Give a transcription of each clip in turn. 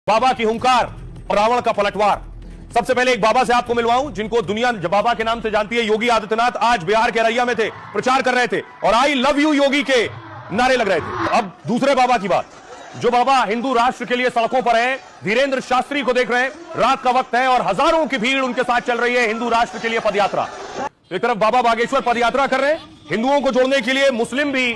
बाबा की हुंकार और रावण का पलटवार। सबसे पहले एक बाबा से आपको मिलवाऊं जिनको दुनिया बाबा के नाम से जानती है। योगी आदित्यनाथ आज बिहार के रैया में थे, प्रचार कर रहे थे और आई लव यू योगी के नारे लग रहे थे। अब दूसरे बाबा की बात, जो बाबा हिंदू राष्ट्र के लिए सड़कों पर है, धीरेन्द्र शास्त्री को देख रहे हैं। रात का वक्त है और हजारों की भीड़ उनके साथ चल रही है हिंदू राष्ट्र के लिए पदयात्रा। एक तरफ बाबा बागेश्वर पदयात्रा कर रहे हैं, हिंदुओं को जोड़ने के लिए मुस्लिम भी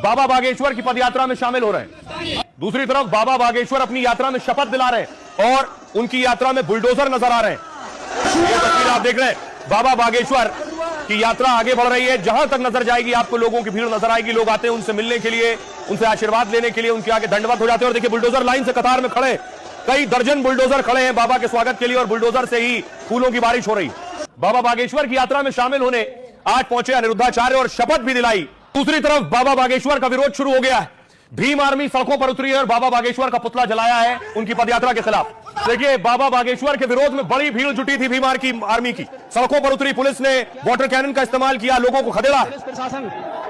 बाबा बागेश्वर की पदयात्रा में शामिल हो रहे हैं। दूसरी तरफ बाबा बागेश्वर अपनी यात्रा में शपथ दिला रहे हैं और उनकी यात्रा में बुलडोजर नजर आ रहे हैं। ये तस्वीर आप देख रहे हैं, बाबा बागेश्वर की यात्रा आगे बढ़ रही है। जहां तक नजर जाएगी आपको लोगों की भीड़ नजर आएगी। लोग आते हैं उनसे मिलने के लिए, उनसे आशीर्वाद लेने के लिए, उनके आगे दंडवत हो जाते हैं। और देखिए बुलडोजर लाइन से कतार में खड़े, कई दर्जन बुलडोजर खड़े हैं बाबा के स्वागत के लिए और बुलडोजर से ही फूलों की बारिश हो रही। बाबा बागेश्वर की यात्रा में शामिल होने आज पहुंचे अनिरुद्धाचार्य और शपथ भी दिलाई। दूसरी तरफ बाबा बागेश्वर का विरोध शुरू हो गया है। भीम आर्मी सड़कों पर उतरी है और बाबा बागेश्वर का पुतला जलाया है उनकी पदयात्रा के खिलाफ। देखिए बाबा बागेश्वर के विरोध में बड़ी भीड़ जुटी थी भीम आर्मी की। सड़कों पर उतरी पुलिस ने वाटर कैनन का इस्तेमाल किया, लोगों को खदेड़ा।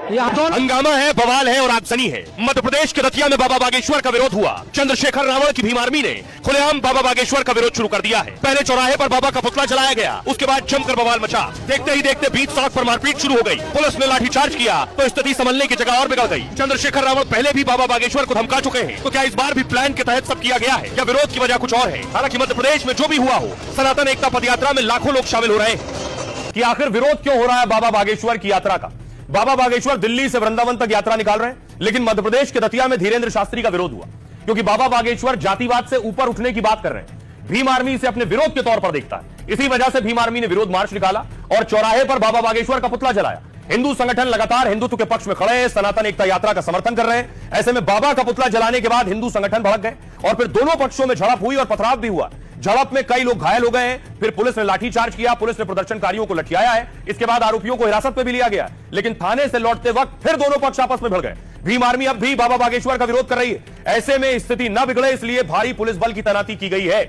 हंगामा है, बवाल है और आगजनी है। मध्य प्रदेश के दतिया में बाबा बागेश्वर का विरोध हुआ। चंद्रशेखर रावण की भीम आर्मी ने खुलेआम बाबा बागेश्वर का विरोध शुरू कर दिया है। पहले चौराहे पर बाबा का पुतला जलाया गया, उसके बाद जमकर बवाल मचा। देखते ही देखते बीच सड़क पर मारपीट शुरू हो गई। पुलिस ने लाठीचार्ज किया तो स्थिति संभलने की जगह और बिगड़ गई। चंद्रशेखर रावण पहले भी बाबा बागेश्वर को धमका चुके हैं, तो क्या इस बार भी प्लान के तहत सब किया गया है या विरोध की वजह कुछ और है? हालांकि मध्य प्रदेश में जो भी हुआ हो, सनातन एकता पदयात्रा में लाखों लोग शामिल हो रहे हैं। कि आखिर विरोध क्यों हो रहा है बाबा बागेश्वर की यात्रा का? बाबा बागेश्वर दिल्ली से वृंदावन तक यात्रा निकाल रहे हैं, लेकिन मध्य प्रदेश के दतिया में धीरेन्द्र शास्त्री का विरोध हुआ क्योंकि बाबा बागेश्वर जातिवाद से ऊपर उठने की बात कर रहे हैं। भीम आर्मी इसे अपने विरोध के तौर पर देखता है। इसी वजह से भीम आर्मी ने विरोध मार्च निकाला और चौराहे पर बाबा बागेश्वर का पुतला जलाया। हिंदू संगठन लगातार हिंदुत्व के पक्ष में खड़े हैं, सनातन एकता यात्रा का समर्थन कर रहे हैं। ऐसे में बाबा का पुतला जलाने के बाद हिंदू संगठन भड़क गए और फिर दोनों पक्षों में झड़प हुई और पथराव भी हुआ। झड़प में कई लोग घायल हो गए हैं। फिर पुलिस ने लाठीचार्ज किया, पुलिस ने प्रदर्शनकारियों को लठियाया है। इसके बाद आरोपियों को हिरासत में भी लिया गया, लेकिन थाने से लौटते वक्त फिर दोनों पक्ष आपस में भिड़ गए। भीम आर्मी अब भी बाबा बागेश्वर का विरोध कर रही है। ऐसे में स्थिति न बिगड़े इसलिए भारी पुलिस बल की तैनाती की गई है।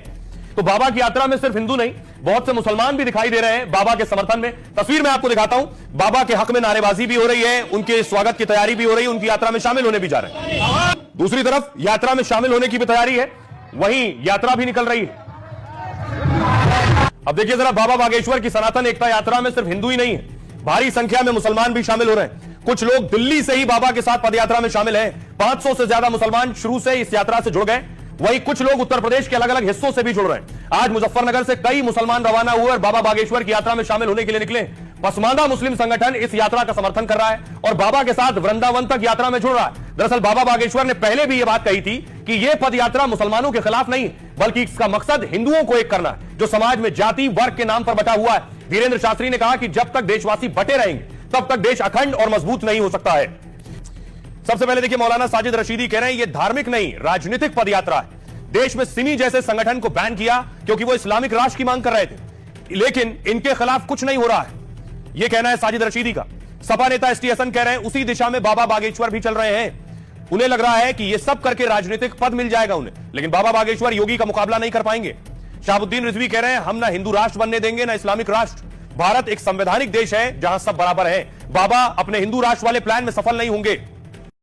तो बाबा की यात्रा में सिर्फ हिंदू नहीं, बहुत से मुसलमान भी दिखाई दे रहे हैं बाबा के समर्थन में। तस्वीर में आपको दिखाता हूं, बाबा के हक में नारेबाजी भी हो रही है, उनके स्वागत की तैयारी भी हो रही है, उनकी यात्रा में शामिल होने भी जा रहे हैं। दूसरी तरफ यात्रा में शामिल होने की भी तैयारी है, वहीं यात्रा भी निकल रही है। अब देखिए जरा, बाबा बागेश्वर की सनातन एकता यात्रा में सिर्फ हिंदू ही नहीं है, भारी संख्या में मुसलमान भी शामिल हो रहे हैं। कुछ लोग दिल्ली से ही बाबा के साथ पदयात्रा में शामिल हैं। 500 से ज्यादा मुसलमान शुरू से इस यात्रा से जुड़ गए। वहीं कुछ लोग उत्तर प्रदेश के अलग अलग हिस्सों से भी जुड़ रहे हैं। आज मुजफ्फरनगर से कई मुसलमान रवाना हुए और बाबा बागेश्वर की यात्रा में शामिल होने के लिए निकले। पसमानदा मुस्लिम संगठन इस यात्रा का समर्थन कर रहा है और बाबा के साथ वृंदावन तक यात्रा में जुड़ रहा है। दरअसल बाबा बागेश्वर ने पहले भी यह बात कही थी कि यह पद यात्रा मुसलमानों के खिलाफ नहीं, बल्कि इसका मकसद हिंदुओं को एक करना है, जो समाज में जाति वर्ग के नाम पर बटा हुआ है। धीरेन्द्र शास्त्री ने कहा कि जब तक देशवासी बटे रहेंगे तब तक देश अखंड और मजबूत नहीं हो सकता है। सबसे पहले देखिए, मौलाना साजिद रशीदी कह रहे हैं यह धार्मिक नहीं, राजनीतिक पदयात्रा है। देश में सिमी जैसे संगठन को बैन किया क्योंकि वो इस्लामिक राष्ट्र की मांग कर रहे थे, लेकिन इनके खिलाफ कुछ नहीं हो रहा है, यह कहना है साजिद रशीदी का। सपा नेता एसटी हसन कह रहे हैं उसी दिशा में बाबा बागेश्वर भी चल रहे हैं। उन्हें लग रहा है कि यह सब करके राजनीतिक पद मिल जाएगा उन्हें, लेकिन बाबा बागेश्वर योगी का मुकाबला नहीं कर पाएंगे। शाहबुद्दीन रिजवी कह रहे हैं हम ना हिंदू राष्ट्र बनने देंगे ना इस्लामिक राष्ट्र। भारत एक संवैधानिक देश है जहां सब बराबर है। बाबा अपने हिंदू राष्ट्र वाले प्लान में सफल नहीं होंगे।